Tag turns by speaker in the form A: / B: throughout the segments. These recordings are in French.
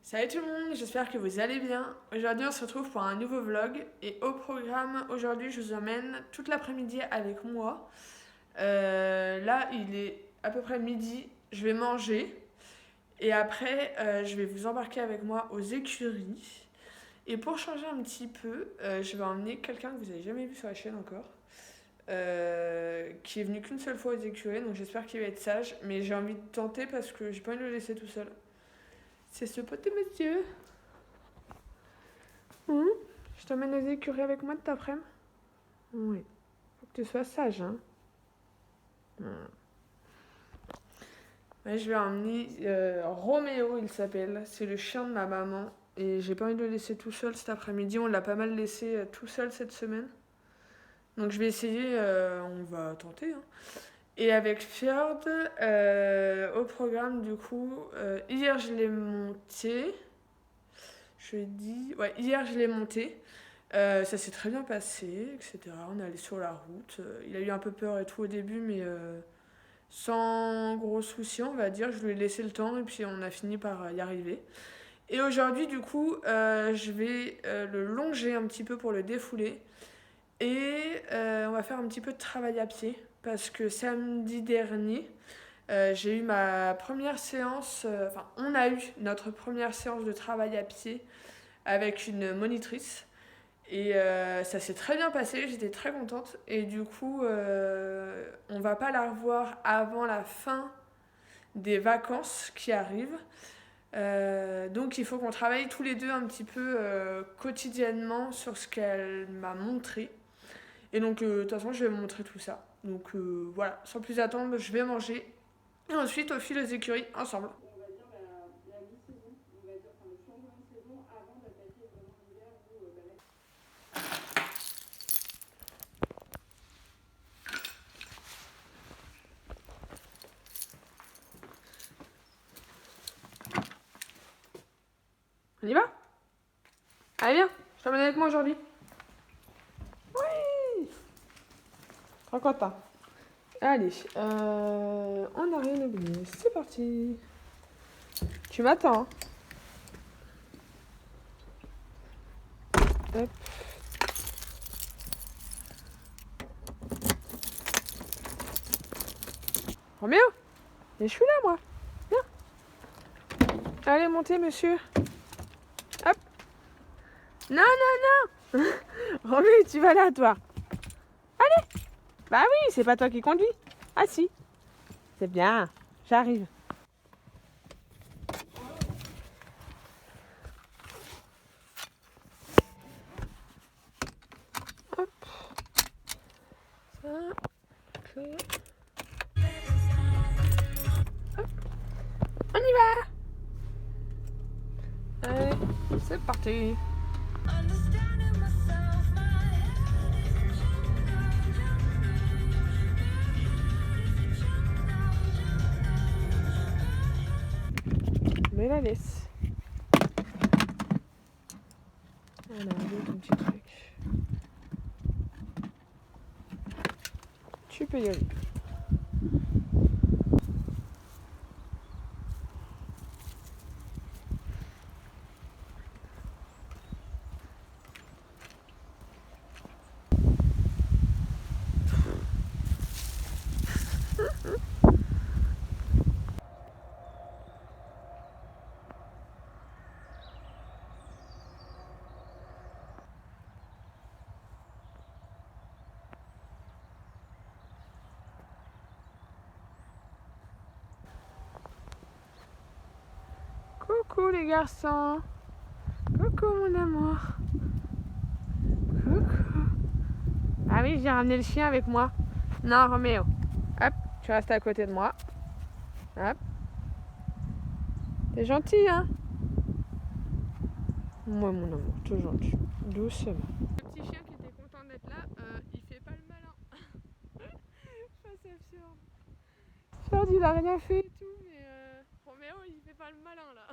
A: Salut tout le monde, j'espère que vous allez bien. Aujourd'hui on se retrouve pour un nouveau vlog et au programme aujourd'hui je vous emmène toute l'après-midi avec moi. Là il est à peu près midi, je vais manger et après je vais vous embarquer avec moi aux écuries. Et pour changer un petit peu, je vais emmener quelqu'un que vous n'avez jamais vu sur la chaîne encore. Qui est venu qu'une seule fois aux écuries, donc j'espère qu'il va être sage, mais j'ai envie de tenter parce que j'ai pas envie de le laisser tout seul. C'est ce petit monsieur. Je t'emmène aux écuries avec moi cet après-midi. Oui. Faut que tu sois sage, hein. Ouais, je vais emmener Roméo, il s'appelle. C'est le chien de ma maman. Et j'ai pas envie de le laisser tout seul cet après-midi. On l'a pas mal laissé tout seul cette semaine. Donc je vais essayer, on va tenter, hein. Et avec Fjord, au programme du coup, hier je l'ai monté. Ouais, hier je l'ai monté. Ça s'est très bien passé, etc. On est allé sur la route. Il a eu un peu peur et tout au début, mais sans gros soucis, on va dire. Je lui ai laissé le temps et puis on a fini par y arriver. Et aujourd'hui, du coup, je vais le longer un petit peu pour le défouler. Et on va faire un petit peu de travail à pied. Parce que samedi dernier, j'ai eu ma première séance. Enfin, on a eu notre première séance de travail à pied avec une monitrice. Et ça s'est très bien passé, j'étais très contente. Et du coup, on va pas la revoir avant la fin des vacances qui arrivent. Donc il faut qu'on travaille tous les deux un petit peu quotidiennement sur ce qu'elle m'a montré. Et donc de toute façon, je vais vous montrer tout ça. Donc voilà, sans plus attendre, je vais manger. Et ensuite, on file aux écuries ensemble. On va dire la mi-saison, on va dire, enfin, le changement de saison avant d'attaquer vraiment l'hiver où on y va. Allez viens, je t'emmène avec moi aujourd'hui. Oui. Trop content. Allez, on n'a rien oublié. C'est parti. Tu m'attends, hein. Hop. Roméo, mais je suis là, moi. Viens. Allez, montez, monsieur. Hop. Non, non, non. Roméo, tu vas là, toi. Allez. Bah oui, c'est pas toi qui conduis. Ah si. C'est bien. J'arrive. Hop. Ça. Clé. Hop. On y va. Allez, c'est parti. Mais la laisse. On a un petit truc. Tu peux y aller. Coucou les garçons. Coucou mon amour. Coucou. Ah oui, j'ai ramené le chien avec moi. Non, Roméo. Hop, tu restes à côté de moi. Hop. T'es gentil, hein? Moi, mon amour, tout gentil. Doucement. Le petit chien qui était content d'être là, il fait pas le malin. Face à Fjord. Fjord, il a rien fait et tout, mais Roméo, il fait pas le malin là.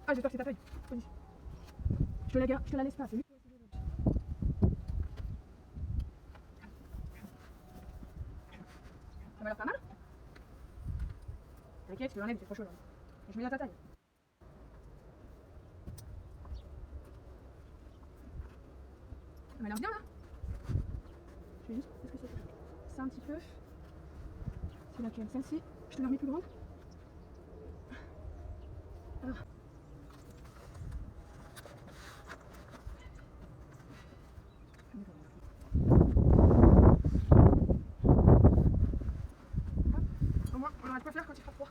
A: Ah, j'ai peur que c'est ta feuille. Vas-y. Je te la laisse pas, c'est lui. Ça va leur faire mal? T'inquiète, je te l'enlève, c'est trop chaud là. Je mets dans ta taille. Ça m'a l'air bien là. Je vais juste. Est-ce que c'est ça un petit peu? C'est laquelle? Celle-ci? Je te la remets plus grande? Alors. Au moins, on aura de quoi faire quand il fera froid.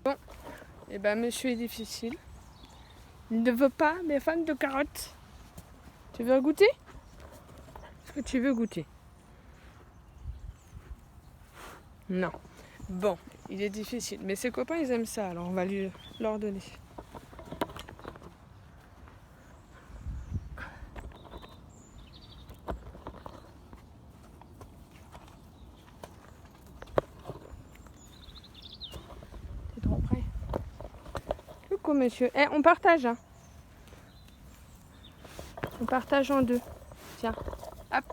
A: Bon, et ben monsieur est difficile. Il ne veut pas mes fans de carottes. Tu veux goûter? Est-ce que tu veux goûter? Non. Bon, il est difficile. Mais ses copains, ils aiment ça, alors on va lui leur donner. T'es trop près. Coucou, monsieur. Eh, on partage, hein. On partage en deux. Tiens. Hop.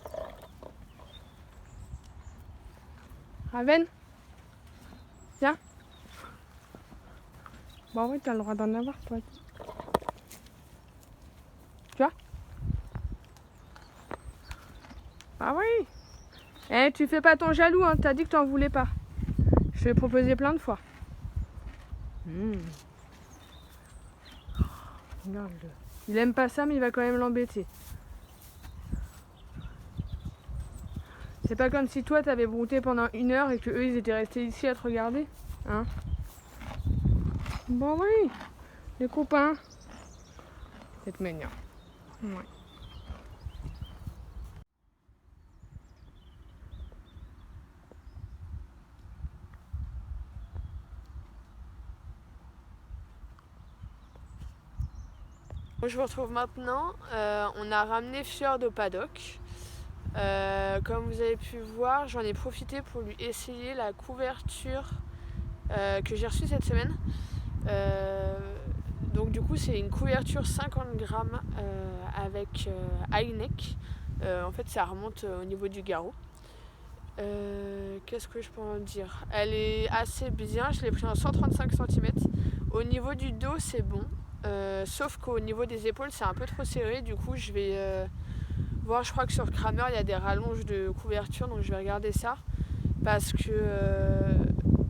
A: Raven. Tiens. Bah oui, t'as le droit d'en avoir, toi. Tu vois? Ah oui. Eh, tu fais pas ton jaloux, hein. T'as dit que t'en voulais pas. Je t'ai proposé plein de fois. Regarde-le. Il aime pas ça, mais il va quand même l'embêter. C'est pas comme si toi t'avais brouté pendant 1 heure et que eux ils étaient restés ici à te regarder. Hein? Bon oui, les copains. C'est mignon. Ouais. Je vous retrouve maintenant. On a ramené Fjord au paddock. Comme vous avez pu voir, j'en ai profité pour lui essayer la couverture que j'ai reçue cette semaine. Donc du coup c'est une couverture 50 grammes avec high neck. En fait ça remonte au niveau du garrot. Qu'est-ce que je peux en dire? Elle est assez bien, je l'ai pris en 135 cm. Au niveau du dos c'est bon. Sauf qu'au niveau des épaules c'est un peu trop serré, du coup je vais voir, je crois que sur Kramer il y a des rallonges de couverture, donc je vais regarder ça parce que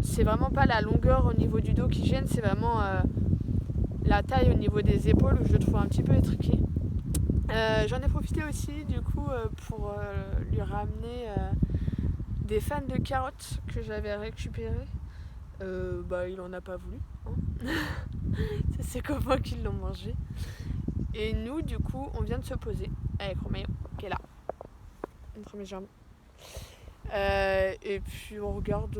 A: c'est vraiment pas la longueur au niveau du dos qui gêne, c'est vraiment la taille au niveau des épaules où je le trouve un petit peu étriqué. J'en ai profité aussi du coup pour lui ramener des fans de carottes que j'avais récupérées. Il en a pas voulu, hein. C'est ses copains qui l'ont mangé. Et nous, du coup, on vient de se poser avec Roméo, qui est là, entre mes jambes. Et puis on regarde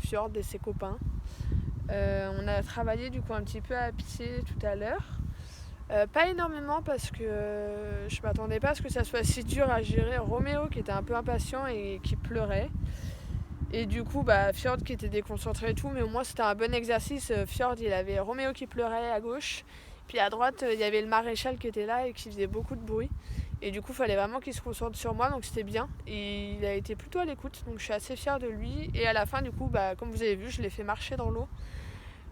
A: Fjord et ses copains. On a travaillé du coup un petit peu à pied tout à l'heure. Pas énormément parce que je m'attendais pas à ce que ça soit si dur à gérer. Roméo qui était un peu impatient et qui pleurait. Et du coup, Fjord qui était déconcentré et tout, mais au moins c'était un bon exercice. Fjord, il avait Roméo qui pleurait à gauche, puis à droite, il y avait le maréchal qui était là et qui faisait beaucoup de bruit. Et du coup, il fallait vraiment qu'il se concentre sur moi, donc c'était bien. Et il a été plutôt à l'écoute, donc je suis assez fière de lui. Et à la fin, du coup, comme vous avez vu, je l'ai fait marcher dans l'eau.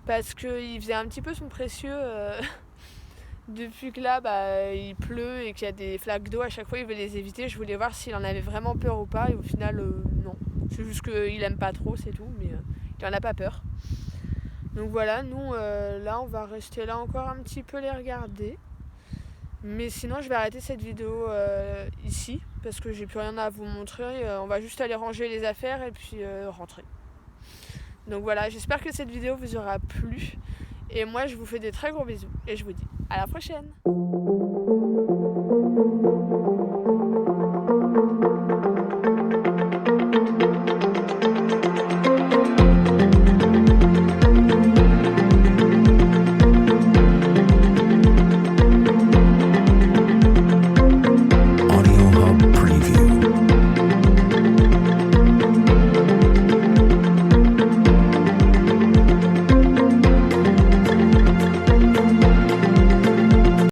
A: Parce qu'il faisait un petit peu son précieux. Depuis que là, il pleut et qu'il y a des flaques d'eau, à chaque fois, il veut les éviter. Je voulais voir s'il en avait vraiment peur ou pas. Et au final, non. C'est juste qu'il aime pas trop, c'est tout, mais il en a pas peur. Donc voilà, nous là on va rester là encore un petit peu les regarder. Mais sinon je vais arrêter cette vidéo ici parce que j'ai plus rien à vous montrer. On va juste aller ranger les affaires et puis rentrer. Donc voilà, j'espère que cette vidéo vous aura plu. Et moi je vous fais des très gros bisous et je vous dis à la prochaine.